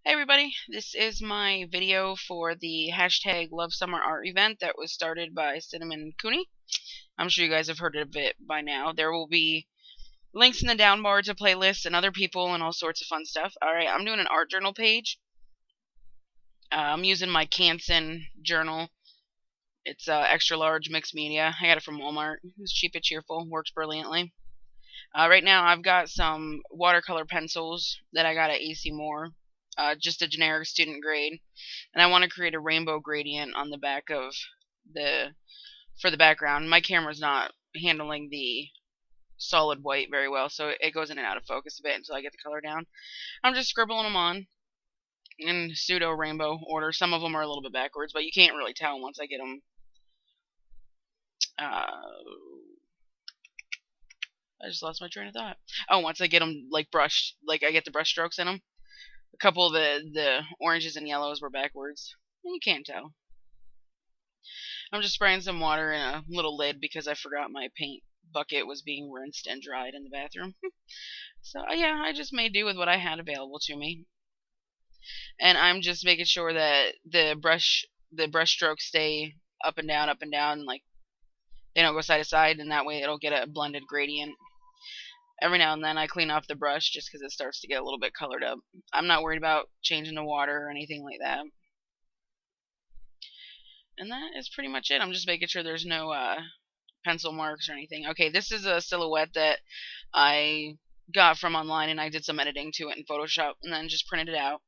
Hey everybody, this is my video for the hashtag Love Summer Art event that was started by Cinnamon Cooney. I'm sure you guys have heard of it by now. There will be links in the down bar to playlists and other people and all sorts of fun stuff. Alright, I'm doing an art journal page. I'm using my Canson journal. It's extra large mixed media. I got it from Walmart. It's cheap and cheerful, works brilliantly. Right now I've got some watercolor pencils that I got at AC Moore. Just a generic student grade, and I want to create a rainbow gradient on the back of for the background. My camera's not handling the solid white very well, so it goes in and out of focus a bit until I get the color down. I'm just scribbling them on in pseudo rainbow order. Some of them are a little bit backwards, but you can't really tell once I get them. I just lost my train of thought. Oh, once I get them like brushed, like I get the brush strokes in them. A couple of the oranges and yellows were backwards. You can't tell. I'm just spraying some water in a little lid because I forgot my paint bucket was being rinsed and dried in the bathroom. So yeah, I just made do with what I had available to me. And I'm just making sure that the brush strokes stay up and down, like they don't go side to side, and that way it'll get a blended gradient. Every now and then I clean off the brush just because it starts to get a little bit colored up. I'm not worried about changing the water or anything like that. And that is pretty much it. I'm just making sure there's no pencil marks or anything. Okay, this is a silhouette that I got from online, and I did some editing to it in Photoshop and then just printed it out,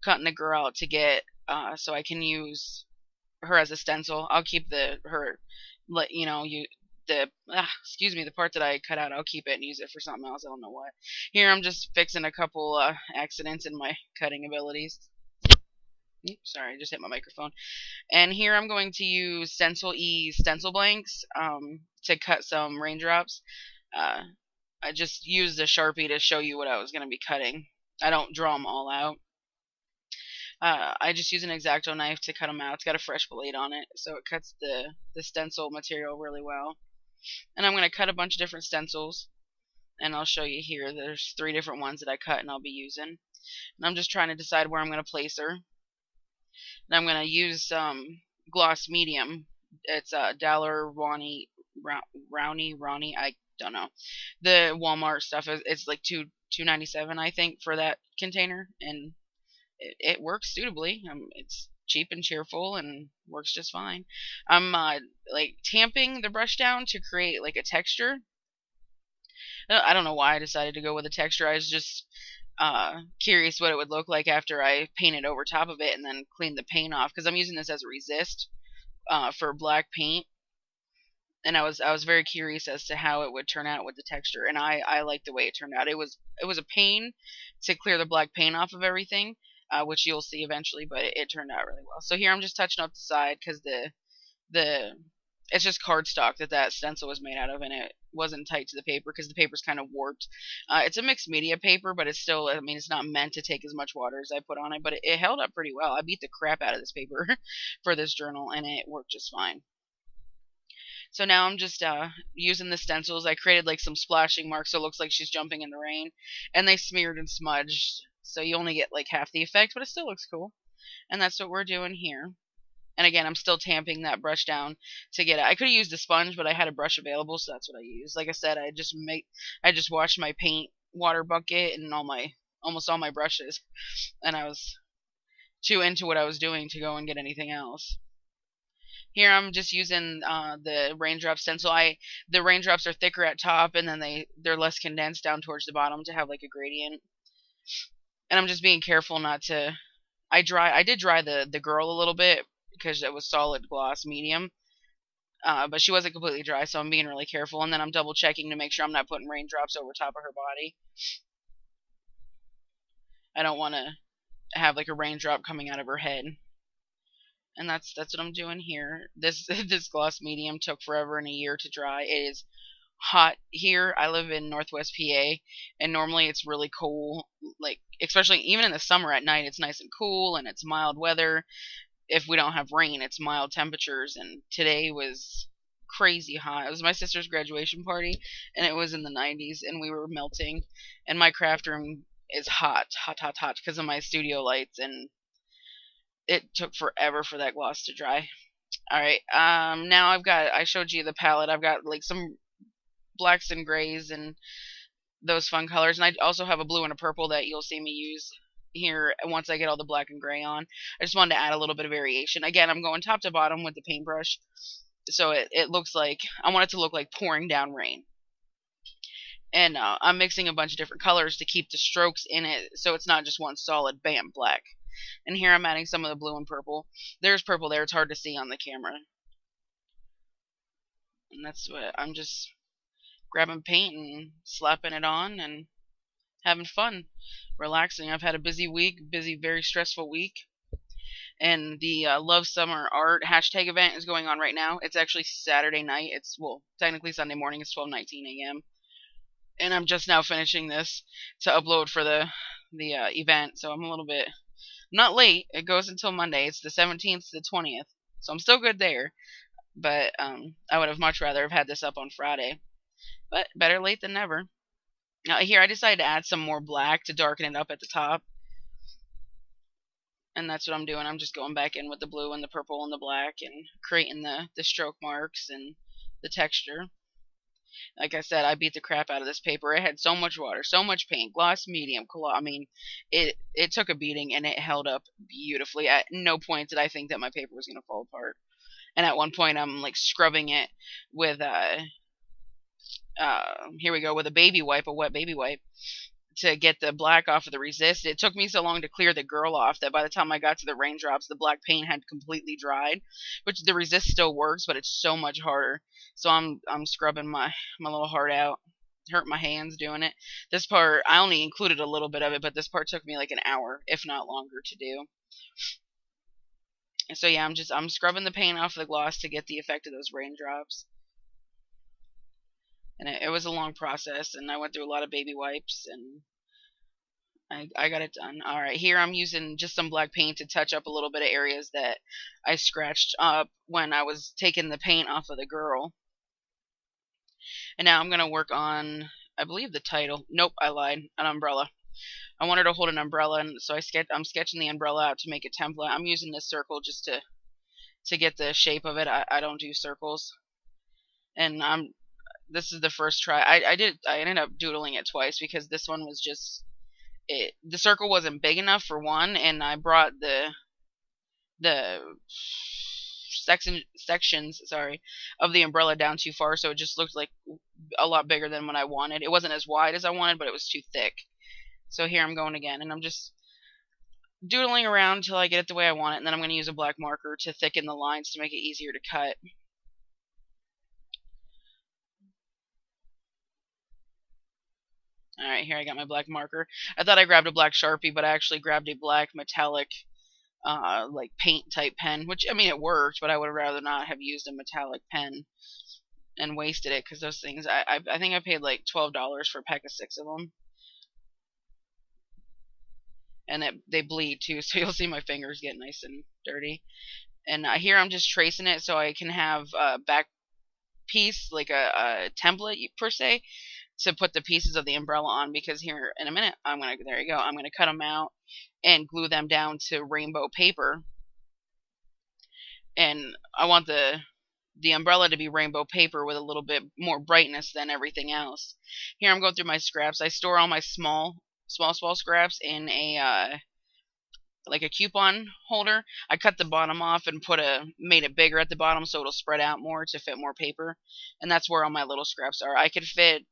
cutting the girl out to get so I can use her as a stencil. I'll keep her excuse me, the part that I cut out, I'll keep it and use it for something else. I don't know what. Here I'm just fixing a couple accidents in my cutting abilities. Oops, sorry, I just hit my microphone. And here I'm going to use Stencil E stencil blanks to cut some raindrops. I just used a Sharpie to show you what I was going to be cutting. I don't draw them all out. I just use an X-Acto knife to cut them out. It's got a fresh blade on it, so it cuts the stencil material really well. And I'm going to cut a bunch of different stencils, and I'll show you here. There's 3 different ones that I cut and I'll be using. And I'm just trying to decide where I'm going to place her. And I'm going to use gloss medium. It's Dollar Ronnie, I don't know. The Walmart stuff it's like $2.97 I think for that container, and it works suitably. It's cheap and cheerful and works just fine. I'm like tamping the brush down to create like a texture. I don't know why I decided to go with a texture. I was just curious what it would look like after I painted over top of it and then cleaned the paint off, because I'm using this as a resist for black paint, and I was very curious as to how it would turn out with the texture, and I liked the way it turned out. It was a pain to clear the black paint off of everything, which you'll see eventually, but it turned out really well. So here I'm just touching up the side because the it's just cardstock that stencil was made out of, and it wasn't tight to the paper because the paper's kind of warped. It's a mixed media paper, but it's still, I mean, it's not meant to take as much water as I put on it, but it held up pretty well. I beat the crap out of this paper for this journal, and it worked just fine. So now I'm just using the stencils. I created like some splashing marks so it looks like she's jumping in the rain, and they smeared and smudged, so you only get like half the effect, but it still looks cool. And that's what we're doing here. And again, I'm still tamping that brush down to get it. I could have used a sponge, but I had a brush available, so that's what I used. Like I said, I just washed my paint water bucket and almost all my brushes, and I was too into what I was doing to go and get anything else. Here I'm just using the raindrop stencil. The raindrops are thicker at top, and then they're less condensed down towards the bottom to have like a gradient. And I'm just being careful not to. I did dry the girl a little bit because it was solid gloss medium, but she wasn't completely dry, so I'm being really careful. And then I'm double checking to make sure I'm not putting raindrops over top of her body. I don't want to have like a raindrop coming out of her head. And that's what I'm doing here. This this gloss medium took forever and a year to dry. It is hot here. I live in Northwest PA, and normally it's really cool, like especially even in the summer at night it's nice and cool and it's mild weather. If we don't have rain, it's mild temperatures, and today was crazy hot. It was my sister's graduation party, and it was in the 90s, and we were melting. And my craft room is hot, hot, hot, hot because of my studio lights, and it took forever for that gloss to dry. All right, now I showed you the palette. I've got like some blacks and grays and those fun colors, and I also have a blue and a purple that you'll see me use here once I get all the black and gray on. I just wanted to add a little bit of variation. Again, I'm going top to bottom with the paintbrush, so it looks like, I want it to look like pouring down rain. And I'm mixing a bunch of different colors to keep the strokes in it, so it's not just one solid bam black. And here I'm adding some of the blue and purple. There's purple there, it's hard to see on the camera. And that's what I'm just grabbing paint and slapping it on and having fun, relaxing. I've had a busy week, very stressful week. And the Love Summer Art hashtag event is going on right now. It's actually Saturday night. It's, well, technically Sunday morning. It's 12:19 a.m. And I'm just now finishing this to upload for the event, so I'm a little bit not late. It goes until Monday. It's the 17th to the 20th, so I'm still good there. But I would have much rather have had this up on Friday. But better late than never. Now here I decided to add some more black to darken it up at the top. And that's what I'm doing. I'm just going back in with the blue and the purple and the black and creating the stroke marks and the texture. Like I said, I beat the crap out of this paper. It had so much water, so much paint, gloss, medium, I mean, it took a beating, and it held up beautifully. At no point did I think that my paper was going to fall apart. And at one point, I'm like scrubbing it with here we go, with a baby wipe, a wet baby wipe, to get the black off of the resist. It took me so long to clear the girl off that by the time I got to the raindrops, the black paint had completely dried, which the resist still works, but it's so much harder. So I'm scrubbing my little heart out. Hurt my hands doing it. This part, I only included a little bit of it, but this part took me like an hour, if not longer, to do. And so yeah, I'm scrubbing the paint off the gloss to get the effect of those raindrops. And it was a long process, and I went through a lot of baby wipes, and I got it done. Alright, here I'm using just some black paint to touch up a little bit of areas that I scratched up when I was taking the paint off of the girl. And now I'm going to work on, I believe the title. Nope, I lied. An umbrella. I want her to hold an umbrella, and so I'm sketching the umbrella out to make a template. I'm using this circle just to get the shape of it. I don't do circles. And this is the first try. I ended up doodling it twice because this one was just the circle wasn't big enough for one, and I brought the sections of the umbrella down too far, so it just looked like a lot bigger than what I wanted. It wasn't as wide as I wanted, but it was too thick. So here I'm going again, and I'm just doodling around until I get it the way I want it, and then I'm going to use a black marker to thicken the lines to make it easier to cut. Alright, here I got my black marker. I thought I grabbed a black Sharpie, but I actually grabbed a black metallic like paint type pen, which, I mean, it worked, but I would rather not have used a metallic pen and wasted it, because those things, I think I paid like $12 for a pack of 6 of them. And they bleed too, so you'll see my fingers get nice and dirty. And here I'm just tracing it so I can have a back piece, like a template per se, to put the pieces of the umbrella on, because here in a minute there you go, I'm gonna cut them out and glue them down to rainbow paper. And I want the umbrella to be rainbow paper with a little bit more brightness than everything else. Here I'm going through my scraps. I store all my small scraps in a like a coupon holder. I cut the bottom off and made it bigger at the bottom so it'll spread out more to fit more paper. And that's where all my little scraps are. I could fit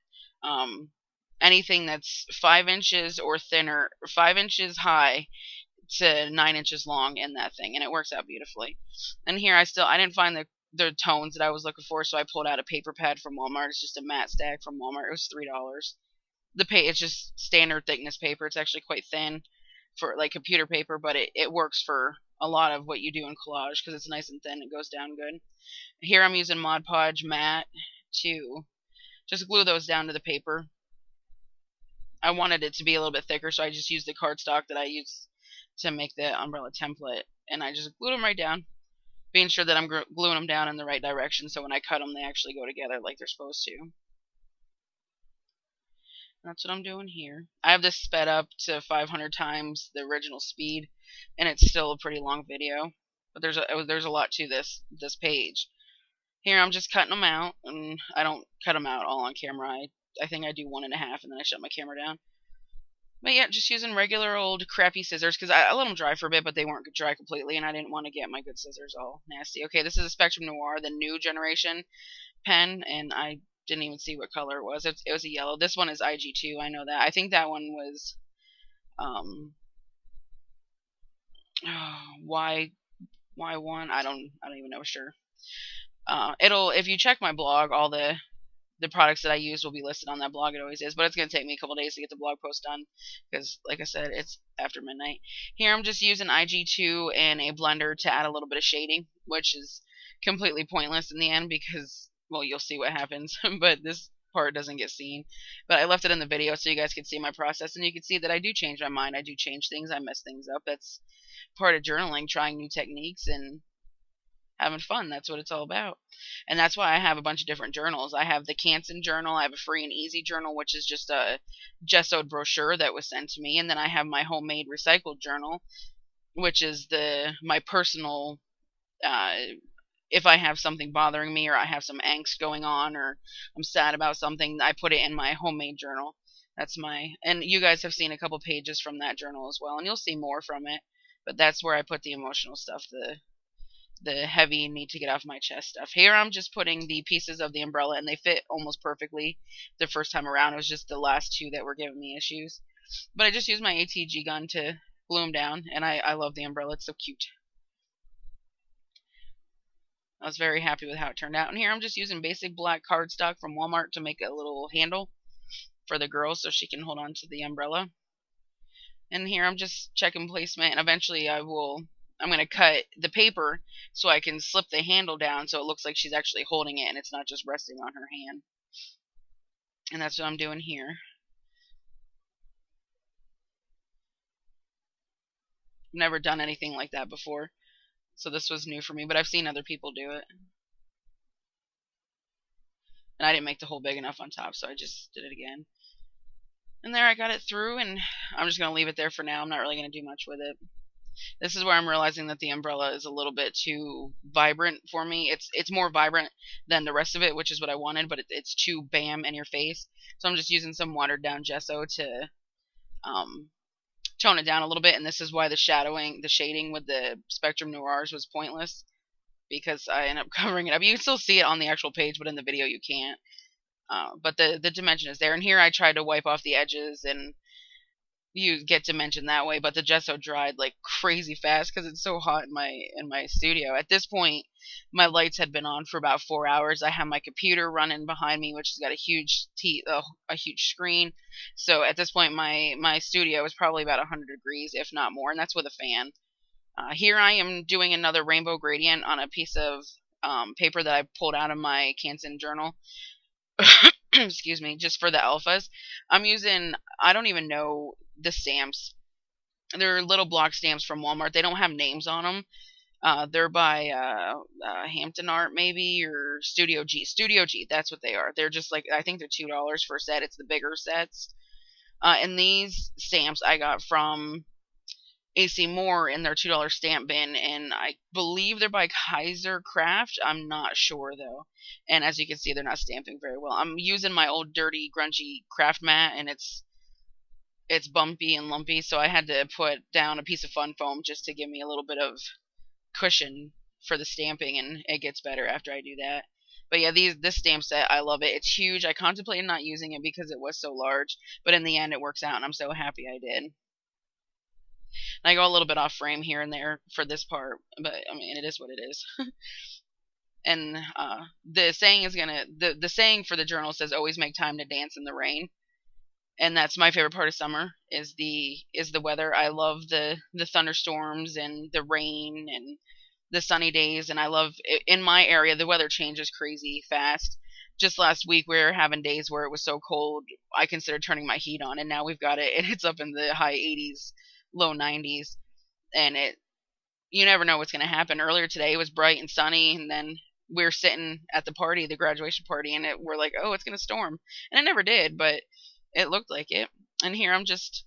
anything that's 5 inches or thinner, 5 inches high to 9 inches long in that thing, and it works out beautifully. And here I didn't find the tones that I was looking for, so I pulled out a paper pad from Walmart. It's just a matte stack from Walmart. It was $3. It's just standard thickness paper. It's actually quite thin for like computer paper, but it works for a lot of what you do in collage because it's nice and thin. It goes down good. Here I'm using Mod Podge matte to just glue those down to the paper. I wanted it to be a little bit thicker, so I just used the cardstock that I used to make the umbrella template, and I just glued them right down, being sure that I'm gluing them down in the right direction so when I cut them they actually go together like they're supposed to. That's what I'm doing here. I have this sped up to 500 times the original speed, and it's still a pretty long video. But there's a lot to this page. Here I'm just cutting them out, and I don't cut them out all on camera. I think I do one and a half, and then I shut my camera down. But yeah, just using regular old crappy scissors because I let them dry for a bit, but they weren't dry completely, and I didn't want to get my good scissors all nasty. Okay, this is a Spectrum Noir, the new generation pen, and I didn't even see what color it was. It was a yellow. This one is IG2. I know that. I think that one was um Y Y1. I don't even know for sure. It'll if you check my blog, all the products that I use will be listed on that blog. It always is, but it's going to take me a couple days to get the blog post done because, like I said, it's after midnight. Here I'm just using IG2 and a blender to add a little bit of shading, which is completely pointless in the end because, well, you'll see what happens, but this part doesn't get seen. But I left it in the video so you guys can see my process, and you can see that I do change my mind. I do change things. I mess things up. That's part of journaling, trying new techniques and having fun. That's what it's all about. And that's why I have a bunch of different journals. I have the Canson journal, I have a free and easy journal, which is just a gessoed brochure that was sent to me, and then I have my homemade recycled journal, which is the my personal uh, if I have something bothering me or I have some angst going on or I'm sad about something, I put it in my homemade journal. That's my and you guys have seen a couple pages from that journal as well, and you'll see more from it. But that's where I put the emotional stuff, the heavy need to get off my chest stuff. Here I'm just putting the pieces of the umbrella, and they fit almost perfectly the first time around. It was just the last two that were giving me issues. But I just used my ATG gun to glue them down, and I love the umbrella. It's so cute. I was very happy with how it turned out. And here I'm just using basic black cardstock from Walmart to make a little handle for the girl so she can hold on to the umbrella. And here I'm just checking placement, and eventually I'm going to cut the paper so I can slip the handle down so it looks like she's actually holding it and it's not just resting on her hand. And that's what I'm doing here. I've never done anything like that before, so this was new for me, but I've seen other people do it. And I didn't make the hole big enough on top, so I just did it again. And there I got it through, and I'm just going to leave it there for now. I'm not really going to do much with it. This is where I'm realizing that the umbrella is a little bit too vibrant for me. It's more vibrant than the rest of it, which is what I wanted, but it's too bam in your face. So I'm just using some watered down gesso to um, tone it down a little bit. And this is why the shading with the Spectrum Noirs was pointless because I ended up covering it up. You can still see it on the actual page, but in the video you can't. But the dimension is there. And here I tried to wipe off the edges and you get dimension that way, but the gesso dried like crazy fast because it's so hot in my studio. At this point, my lights had been on for about 4 hours. I have my computer running behind me, which has got a huge screen. So at this point, my studio is probably about 100 degrees, if not more, and that's with a fan. Here I am doing another rainbow gradient on a piece of paper that I pulled out of my Canson journal. Excuse me, just for the alphas. I'm using, I don't even know the stamps. They're little block stamps from Walmart. They don't have names on them. They're by Hampton Art maybe or Studio G. Studio G, that's what they are. They're just like, I think they're $2 for a set. It's the bigger sets. And these stamps I got from AC Moore in their $2 stamp bin, and I believe they're by Kaiser Craft. I'm not sure though. And as you can see, they're not stamping very well. I'm using my old dirty, grungy craft mat, and it's bumpy and lumpy, so I had to put down a piece of fun foam just to give me a little bit of cushion for the stamping, and it gets better after I do that. But yeah, this stamp set, I love it. It's huge. I contemplated not using it because it was so large, but in the end it works out, and I'm so happy I did. I go a little bit off frame here and there for this part, but I mean, it is what it is. And the saying is the saying for the journal says always make time to dance in the rain, and that's my favorite part of summer is the weather. I love the thunderstorms and the rain and the sunny days, and I love in my area the weather changes crazy fast. Just last week we were having days where it was so cold I considered turning my heat on, and now we've got it and it's up in the high 80s, low 90s, and you never know what's going to happen. Earlier today it was bright and sunny, and then we were sitting at the party, the graduation party, and we're like, oh, it's going to storm, and it never did. But It looked like it. And here I'm just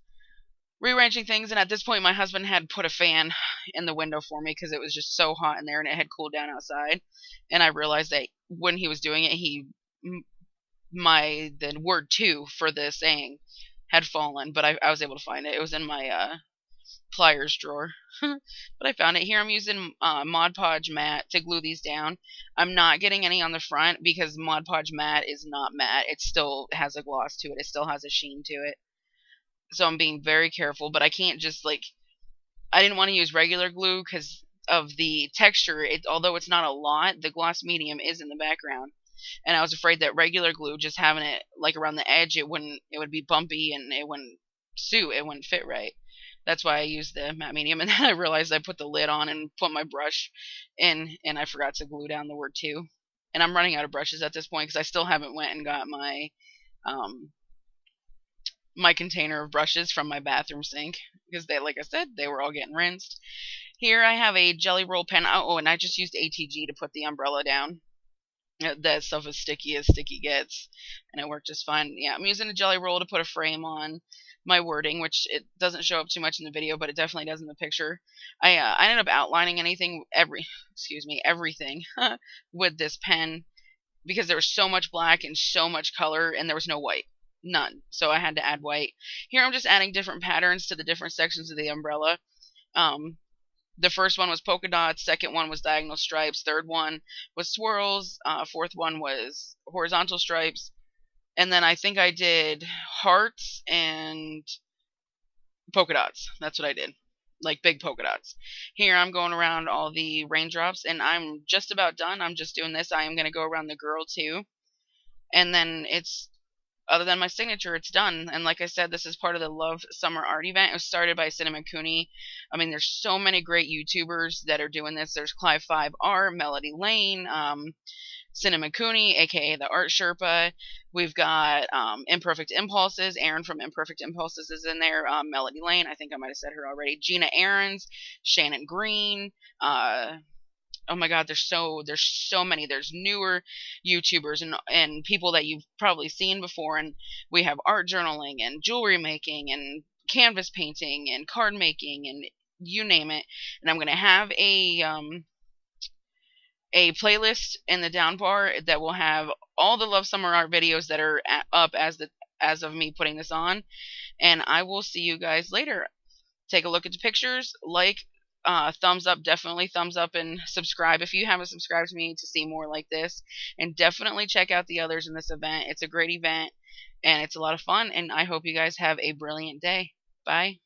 rearranging things, and at this point my husband had put a fan in the window for me because it was just so hot in there and it had cooled down outside. And I realized that when he was doing it, the word two for the saying had fallen, but I was able to find it. It was in my pliers drawer. But I found it. Here I'm using Mod Podge matte to glue these down. I'm not getting any on the front because Mod Podge matte is not matte. It still has a gloss to it. It still has a sheen to it. So I'm being very careful, but I can't just like, I didn't want to use regular glue because of the texture. Although it's not a lot, the gloss medium is in the background, and I was afraid that regular glue, just having it like around the edge, it would be bumpy and it wouldn't fit right. That's why I used the matte medium, and then I realized I put the lid on and put my brush in, and I forgot to glue down the word two. And I'm running out of brushes at this point because I still haven't went and got um, my container of brushes from my bathroom sink because they, like I said, they were all getting rinsed. Here I have a Jelly Roll pen. Oh, and I just used ATG to put the umbrella down. That stuff is sticky as sticky gets, and it worked just fine. Yeah, I'm using a Jelly Roll to put a frame on my wording, which it doesn't show up too much in the video, but it definitely does in the picture. I ended up outlining everything with this pen because there was so much black and so much color, and there was no white. None. So I had to add white. Here I'm just adding different patterns to the different sections of the umbrella. Um, the first one was polka dots, second one was diagonal stripes, third one was swirls, fourth one was horizontal stripes, and then I think I did hearts and polka dots. That's what I did. Like big polka dots. Here I'm going around all the raindrops, and I'm just about done. I'm just doing this. I am going to go around the girl too. And then it's, other than my signature, it's done. And like I said, this is part of the Love Summer Art event. It was started by Cinnamon Cooney. I mean, there's so many great YouTubers that are doing this. There's Clive 5R, Melody Lane, Cinnamon Cooney, aka the Art Sherpa. We've got Imperfect Impulses. Aaron from Imperfect Impulses is in there. Melody Lane, I think I might have said her already. Gina Aarons, Shannon Green, oh my god, there's so many. There's newer YouTubers and people that you've probably seen before, and we have art journaling and jewelry making and canvas painting and card making and you name it. And I'm gonna have a playlist in the down bar that will have all the Love Summer Art videos that are up as of me putting this on. And I will see you guys later. Take a look at the pictures, like, thumbs up, definitely thumbs up, and subscribe if you haven't subscribed to me to see more like this. And definitely check out the others in this event. It's a great event, and it's a lot of fun, and I hope you guys have a brilliant day. Bye.